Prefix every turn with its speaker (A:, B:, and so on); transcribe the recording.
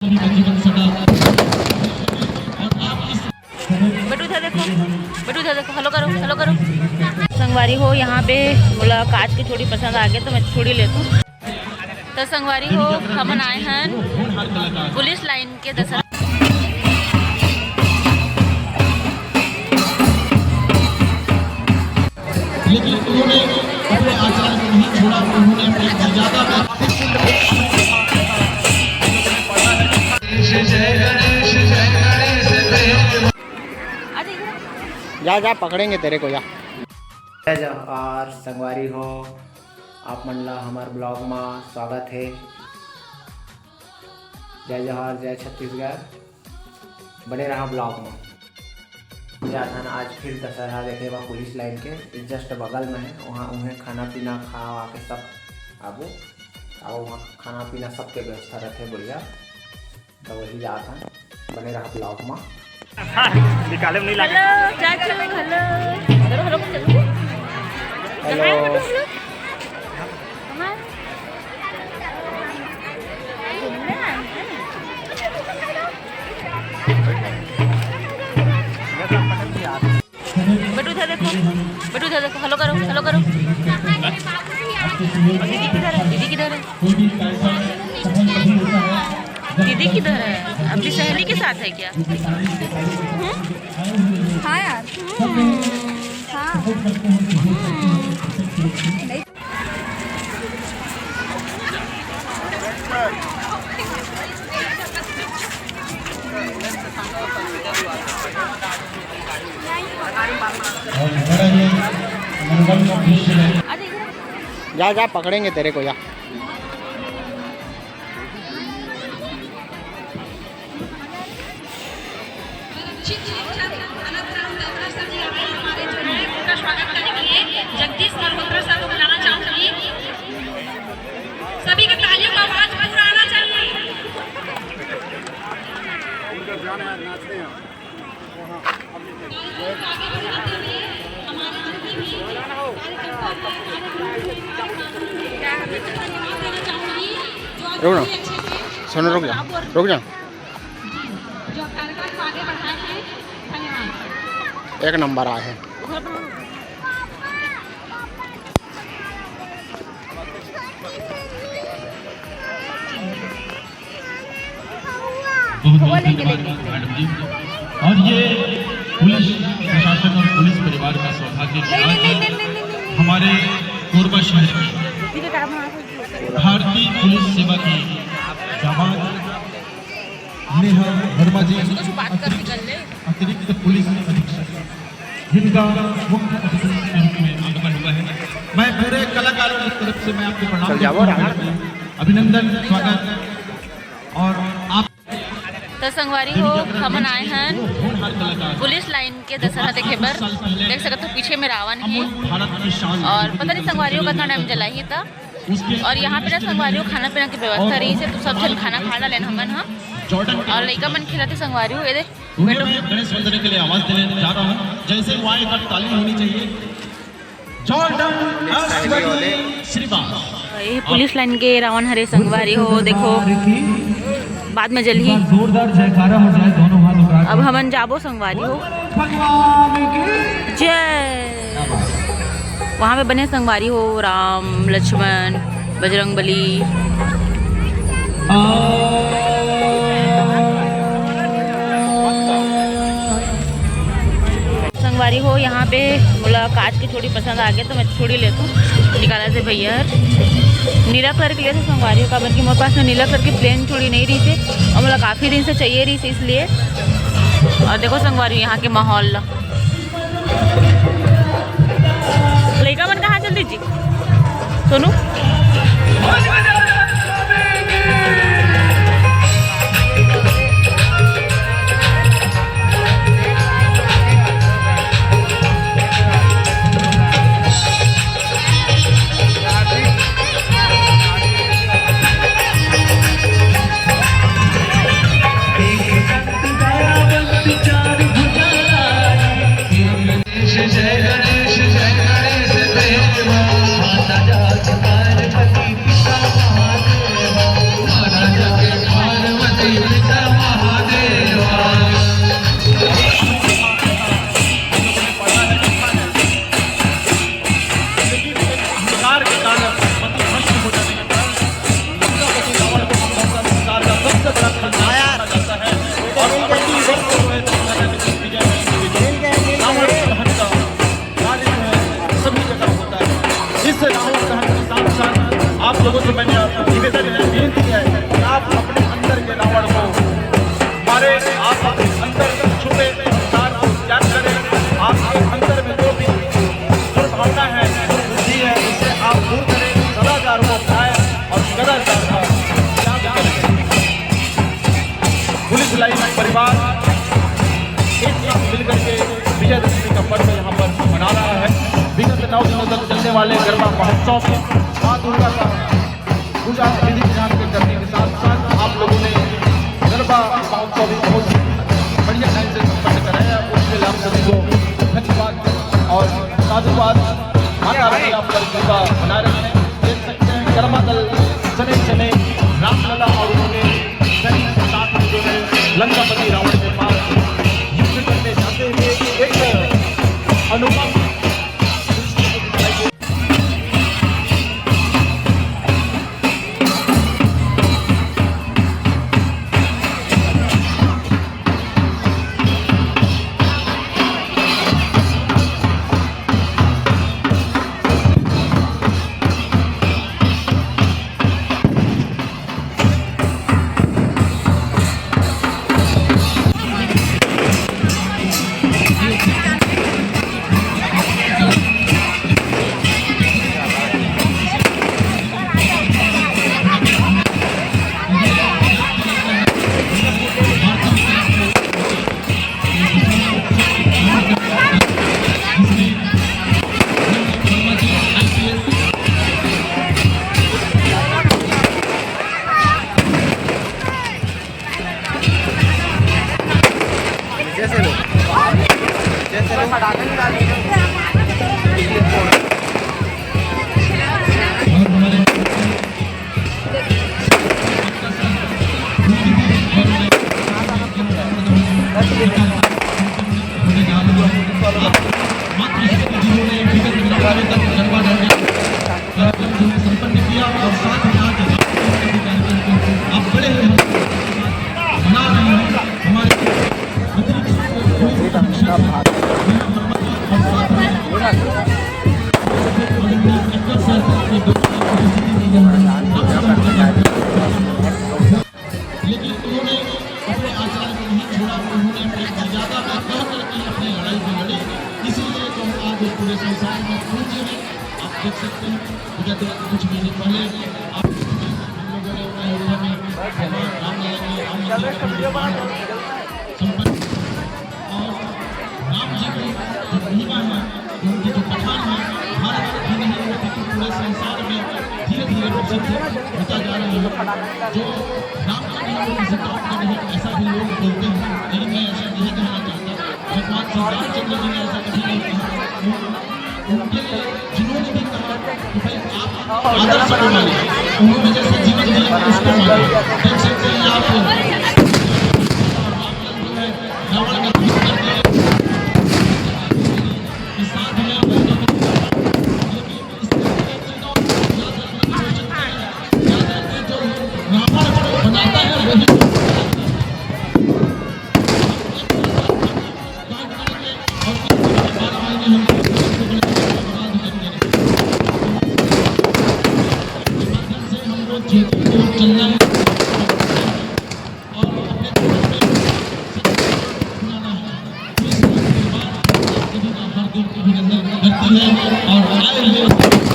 A: बटू था देखो, बटू था देखो, हेलो करो, हेलो करो। संगवारी हो यहाँ पे बोला कांच की चूड़ी पसंद आ गया तो मैं चूड़ी लेती हूँ। तो संगवारी हो हम आए हैं पुलिस लाइन के दशहरा।
B: लेकिन उन्होंने अपने आचरण को नहीं छोड़ा, उन्होंने अपनी मर्यादा का
C: जा जा पकड़ेंगे तेरे को जा। और संगवारी हो आप मनला हमारे ब्लॉग में स्वागत है। जय जोहार, जय छत्तीसगढ़। बने रहा ब्लॉग में। जाता ना आज फिर दशहरा देखे वहाँ पुलिस लाइन के जस्ट बगल में है। वहाँ उन्हें खाना पीना खा के सब अब वहाँ खाना पीना सबके व्यवस्था रखे बढ़िया। तो वही जाता बने रहा ब्लॉग में।
A: निकाले नहीं लगा। हेलो चाचू, हेलो हेलो हेलो हेलो। बटू था देखो, बटू था देखो, हेलो करो, हेलो करो। दीदी किधर है, दीदी किधर है, दीदी किधर है? अपनी सहेली के साथ है क्या?
D: हाँ यार, हाँ।
C: जा जा पकड़ेंगे तेरे को जा।
E: स्वागत करने के लिए जगदीश मल्होत्रा साहब को बुलाना चाहूंगी। सभी के तालियों का आवाज पूरा आना चाहिए।
C: रुक ना, सुनो, रुक जा, रुक जा।
E: जो कार्यक्रम को आगे बढ़ाए हैं, धन्यवाद।
C: एक नंबर आए हैं।
B: और ये पुलिस प्रशासन और पुलिस परिवार का सौभाग्य हमारे कोरबा शहर में भारतीय पुलिस सेवा की जवान नेहा वर्मा जी अतिरिक्त पुलिस अधीक्षक जिनका मुख्य अतिथि के रूप में आगमन हुआ है। मैं पूरे कलाकारों की तरफ से मैं आपको प्रणाम, अभिनंदन, स्वागत। और आप
A: तो संगवारी हो हम आए हैं पुलिस लाइन के दशहरा देखे पर। देख सकते हो पीछे में रावण है और पता नहीं संगवारियों का टाइम जला ही था। और यहाँ पे ना संगवारियों खाना पीना की व्यवस्था रही है तो सब जन खाना खा डाले हमन। हाँ, और लड़का मन खिलाते संगवारियों। ये
B: बेटो गणेश वंदना के लिए आवाज देने जा रहा हूँ। जैसे वहाँ एक ताली होनी चाहिए।
A: ये पुलिस लाइन के रावण हरे संगवारी हो देखो बाद में जल ही।
B: जोरदार जयकारा हो जाए दोनों हाथ उठा।
A: अब हमन जाबो संगवारी हो जय। वहाँ पे बने संगवारी हो राम लक्ष्मण बजरंग बली। संगवारी हो यहाँ पे बोला कांच की चूड़ी पसंद आ गया तो मैं चूड़ी लेता हूँ। निकाला से भैया नीला कलर के लिए थे संगवारियों का, बल्कि मेरे पास में नीला कलर की प्लेन चूड़ी नहीं रही थी और मतलब काफ़ी दिन से चाहिए रही थी इसलिए। और देखो संगवारी यहाँ के माहौल लड़का मन कहाँ चल दीजिए सोनू।
B: जय गणेश देवा माता जात पार्वती पिता लाइन परिवार एक साथ मिलकर के विजयदशमी का पर्व यहाँ पर मना रहा है। विगत 9 दिनों तक चलने वाले गरबा महोत्सव में माँ दुर्गा का पूजा विधि विधान के करने के साथ साथ आप लोगों ने गरबा महोत्सव भी बहुत बढ़िया ढंग से संपन्न कराया। उसके लिए हम सभी को धन्यवाद और साधुवाद। माता रानी आप पर कृपा बनाए रखें। देख सकते हैं गरमा दल समय समय रामलला और उन्होंने सही के साथ जो है लंकापति रावण के पास युद्ध करने जाते हुए एक अनुभव संपन्न किया और साथ ही आज आप बड़े बना रहे हैं हमारे लेकिन उन्होंने अपने आचार को नहीं छोड़ा। उन्होंने अपनी मर्यादा का कह करके अपनी लड़ाई को लड़ी। इसीलिए तो हम आज पूरे संसार में पूज्य हैं। आप देख सकते हैं विगत कुछ महीने पहले आप हम लोगों ने अयोध्या में भगवान रामलला की राम मंदिर का निर्माण संपन्न और राम जी की जो महिमा है, उनकी जो कथाएं हैं, भारत ही नहीं बल्कि पूरे संसार में धीरे धीरे प्रसिद्ध होता जा रहा है। जो राम का नहीं वो किसी काम का नहीं, ऐसा भी लोग बोलते हैं, लेकिन मैं ऐसा नहीं कहना चाहता। भगवान श्री रामचंद्र जी ने ऐसा कभी नहीं कहा। उनके जिन्होंने भी कहा कि भाई आप आदर्श को माने, उन्होंने जैसे जीवन दिया उसको माने। देख सकते हैं आप रावण का युद्ध करके इस साथ में बनाता है वही चलना है और अपने अभिनंदन करती है और आए हुए